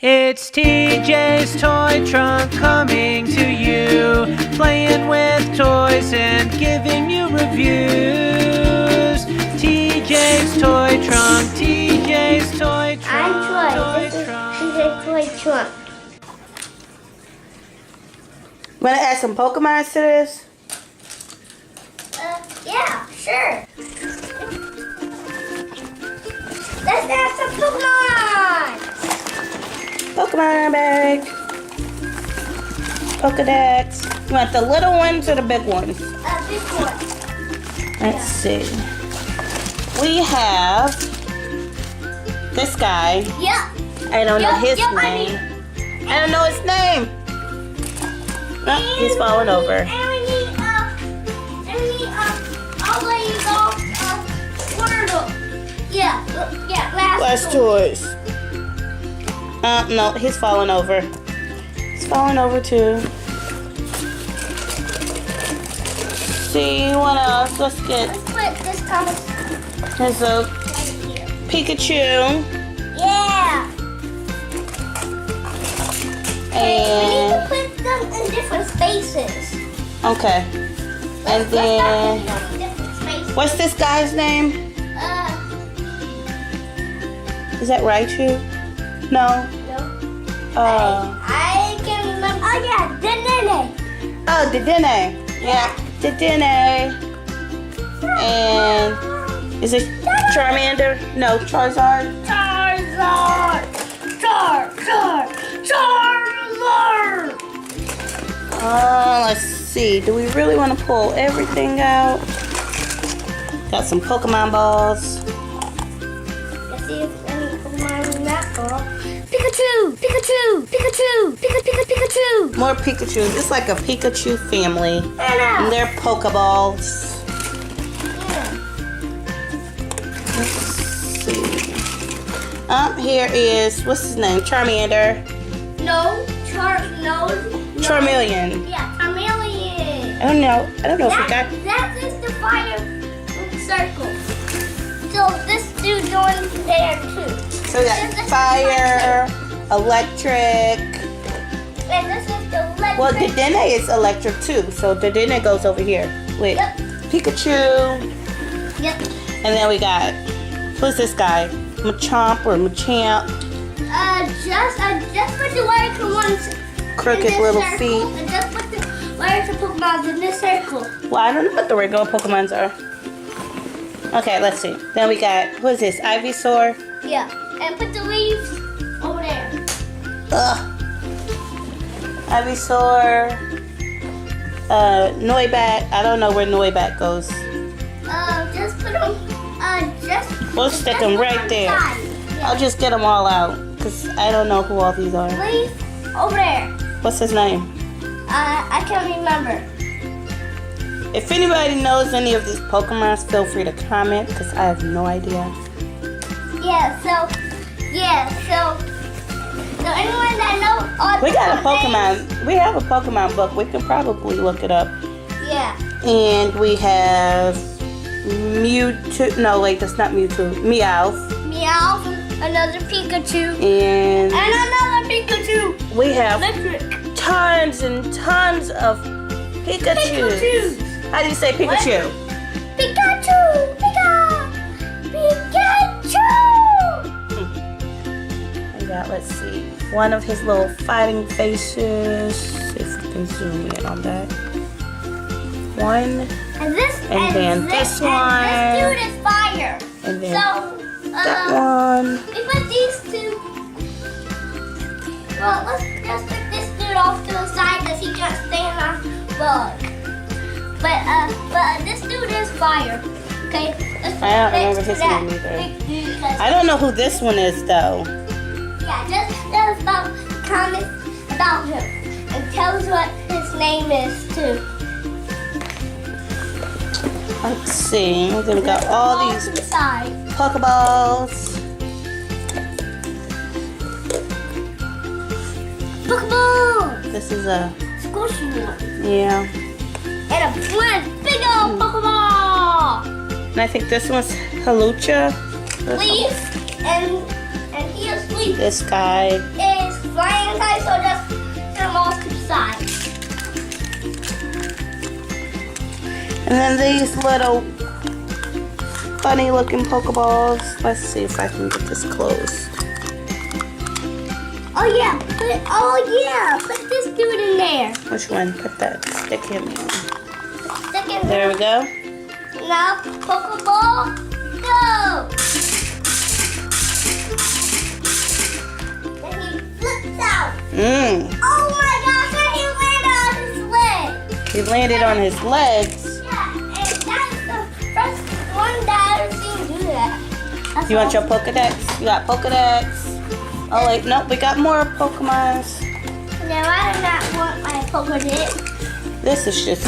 It's TJ's Toy Trunk coming to you, playing with toys and giving you reviews. TJ's Toy Trunk, TJ's Toy Trunk. I'm Troy. This is TJ's Toy Trunk. Want to add some Pokemons to this? Yeah, sure. Let's add some Pokemon. Pokemon bag. Pokedex. You want the little ones or the big ones? Big one. Let's see. We have this guy. Yep. I don't know his Yep, name. I don't know his name. Oh, he's falling over. And we need I'll let you go, Wordle. Yeah, Last toys. No, he's falling over. He's falling over too. See, what else? Let's get. Let's put this comic There's a right here. Pikachu. Yeah. And We need to put them in different spaces. okay. And then Let's put them in different spaces. what's this guy's name? Is that Raichu? No. No. I can remember. Oh yeah, Denene. Oh, Dedenne. Yeah, Dedenne. And is it Charmander? No, Charizard. Charizard. Let's see. Do we really want to pull everything out? Got some Pokemon balls. Let's see if any Pokemon in that ball. Pikachu. Pikachu. More Pikachu. It's like a Pikachu family. I know. And they're Pokeballs. Yeah. Let's see. Here is, what's his name? Charmander. No. Charmeleon. Yeah, Charmeleon. I don't know if we got. That is the fire circle. So this dude's going there too. So we got fire, electric. And this is the electric. Well, Dedenne is electric too. So Dedenne goes over here with Yep. Pikachu. Yep. And then we got, who's this guy? Machamp or Machamp. Just put the electric ones. Crooked in this little circle, feet. And just put the electric Pokemon in this circle. Well, I don't know what the regular Pokemons are. Okay, let's see. Then we got, who is this? Ivysaur. Yeah. And put the leaves over there. Ugh. Ivysaur. Noibat. I don't know where Noibat goes. Just put them. We'll stick them right there. I'll just get them all out because I don't know who all these are. Leaf over there. What's his name? I can't remember. If anybody knows any of these Pokemons, feel free to comment because I have no idea. So anyone that knows all We got a Pokemon Pokemon. We have a Pokemon book. We can probably look it up. names, yeah. And we have Mewtwo. No, wait, that's not Mewtwo. Meowth. Meow, another Pikachu, And and another Pikachu. we have Electric. tons and tons of Pikachus. Pikachus. How do you say Pikachu? Pikachu! Pikachu! I got, let's see, one of his little fighting faces. See if we can zoom in on that. One, And this, And then this one. And this dude is fire. and then So, that one. we put these two. Well, let's just put this dude off to the side because he can't stand our bug. But this dude is fire. Okay. Let's I don't put remember next to his that name either. big dude, 'cause- I don't know who this one is though. Yeah, just about comment about him and tell us what his name is too. Let's see. We're gonna got all these to the side. Pokeballs. Pokeball! This is a, Squishy one. yeah. And a big old Pokeball! And I think this one's Halucha. Please. And he is sleep. This guy. Is And then these little funny looking Pokeballs. Let's see if I can get this closed. Oh yeah, put this dude in there. Which one? Put that stick in. Stick in There we go. Now, Pokeball, go! Then he flips out. Oh my gosh, and he landed on his leg. He landed on his legs. Yeah, and that's the first one that I've ever seen do that. That's You want all. your Pokedex? You got Pokedex? Oh wait, nope, we got more Pokemons. No, I do not want my Pokedex. This is just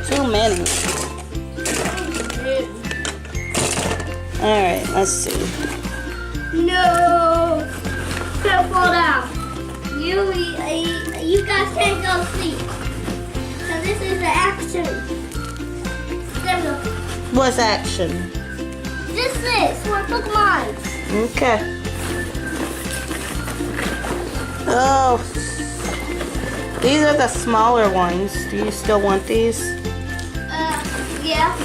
too many. Alright, let's see. No! Don't fall down. You guys can't go to sleep. So this is the action. What's action? This is for Pokemon. Okay. Oh. These are the smaller ones. Do you still want these? Yeah.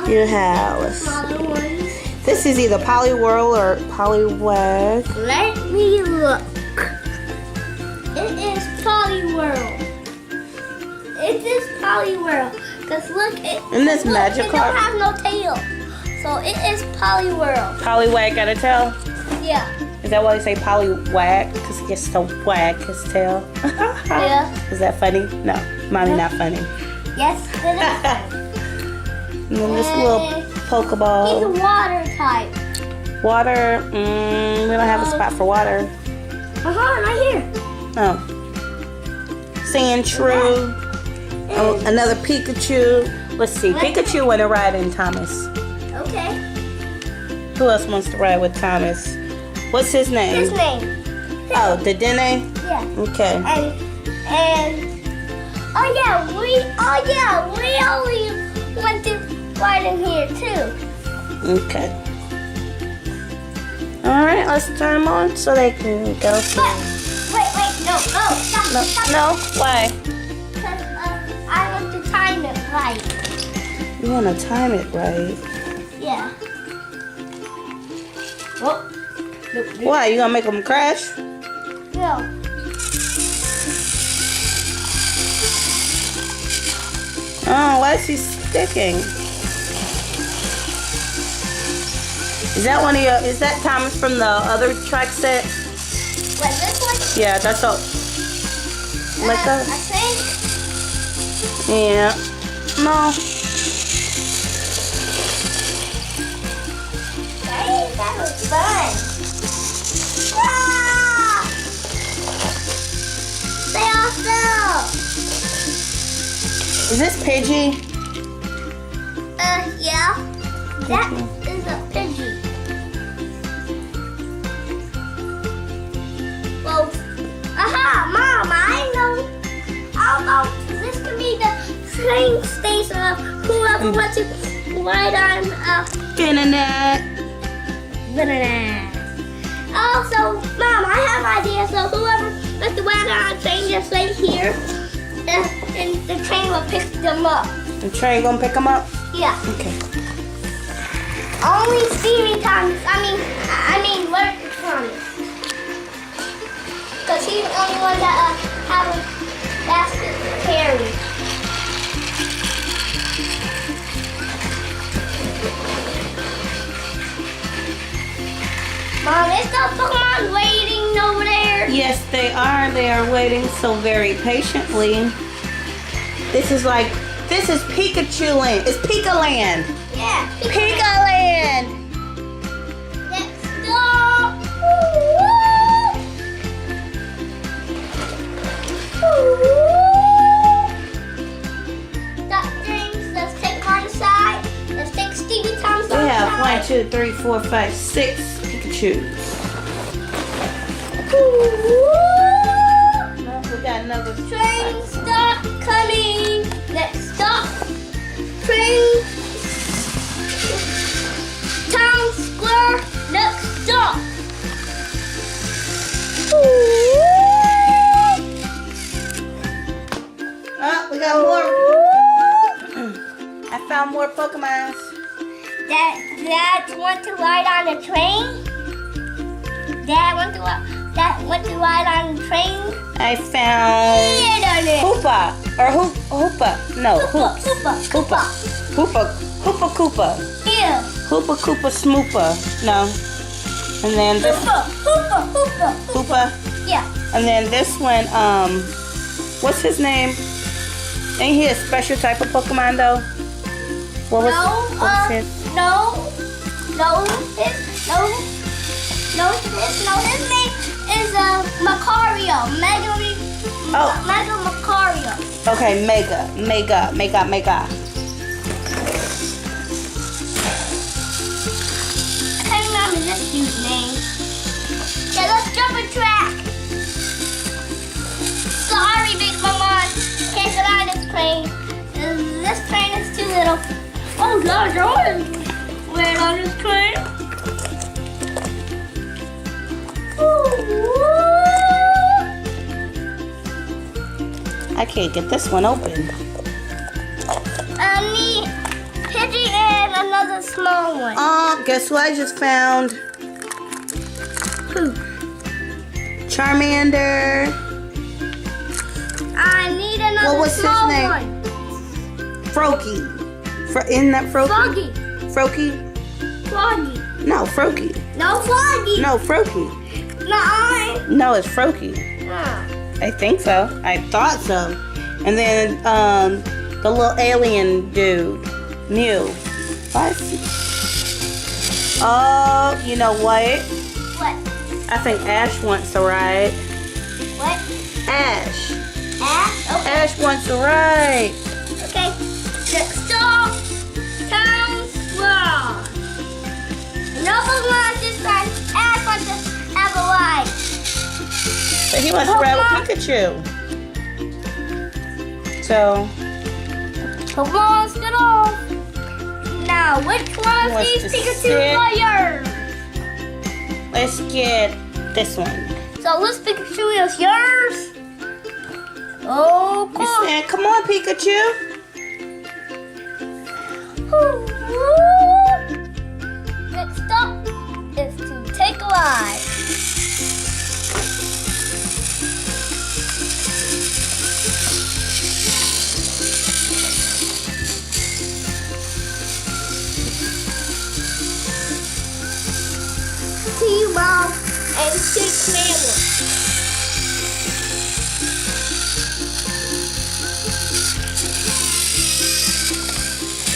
You have, let's see. Smaller ones. This is either Poliwhirl or Poliwag. Let me look. It is Poliwhirl. It is Poliwhirl. Cause look, it this look, Magikarp? It don't have no tail. So it is Poliwhirl. Poliwag got a tail? Yeah. Is that why you say Poliwag? Because he gets to wag his tail? Yeah. Is that funny? No, mommy not funny. Yes, it is. And then this little He's Pokeball. a water type. Water, we don't have a spot for water. Right here. Oh. Sandshrew. Oh, another Pikachu. Let's see, Pikachu want to ride in Thomas. Okay. Who else wants to ride with Thomas? What's his name? His name. Oh, Dedenne? Yeah. Okay. And we only went to ride in here too. Okay. Alright, let's turn them on so they can go. But wait, no, stop. No, why? Because I want to time it right. You want to time it right. Yeah. Oh. Why? You gonna make them crash? No. Oh, why is he sticking? Is that one of your, is that Thomas from the other track set? Like this one? Yeah, that's all. Like I that? think. Yeah. No. Hey, that was fun. Ah! They all fell. Is this Pidgey? Yeah. That is a Pidgey. Well, Mom, I know. This could be the train station of whoever wants to ride on Internet. Also, Mom, I have an idea. So whoever wants to ride on a train just right here, and the train will pick them up. The train gonna pick them up? Yeah. Okay. Only Stevie Thomas. I mean, Lurk Thomas. Because he's the only one that have a basket to carry. Mom, is the Pokemon waiting over there? Yes, they are. They are waiting so very patiently. This is Pikachu Land. It's Pika Land. Yeah. Pika Land. Let's go. Stop drinks. Let's take one side. Let's take Stevie Thomas We on have side. 1, 2, 3, 4, 5, 6 Pikachus. No, we got another Train stop coming. Let's stop. Train. Town square. Let's stop. Oh, found more Pokemons. Dad want to ride on the train? Dad want to ride on the train? I found Hoopa or Hoopa. No, Hoops. Hoopa. Hoopa Koopa. Yeah. Hoopa Koopa Smoopa. No. And then this Hoopa. Yeah. And then this one, what's his name? Ain't he a special type of Pokemon though? What was his? His name is Macario. Mega Macario. Okay, Mega. I can't remember this dude's name. Yeah, let's jump a track. Sorry, Big Mama. Can't get on this train. This train is too little. Oh, God, Jordan. We're on this train. I can't get this one open. I need Pidgey and another small one. Guess who I just found? Who? Charmander. I need another What was his small name? one. Froakie. Isn't that Froakie? Froggy. Froakie? No, Froakie. No, Froggy. No, Froakie. No, No, it's Froakie. I think so. I thought so. And then the little alien dude, Mew. What? Oh, you know what? What? I think Ash wants to ride. What? Ash. Ash? Okay. Ash wants to ride. Okay. Next stop. Town Square. No Pokemon this time. Ash wants to have a ride. But he wants to ride with Pikachu. So, Pokemon, get off. Now, which one of Wants these to Pikachu sit. players? let's get this one. So, which Pikachu is yours? Oh, You cool. said, come on, Pikachu. Next stop is to take a ride. T-Mom and Six Mammal.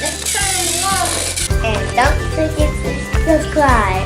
Let's turn it on. And don't forget to subscribe.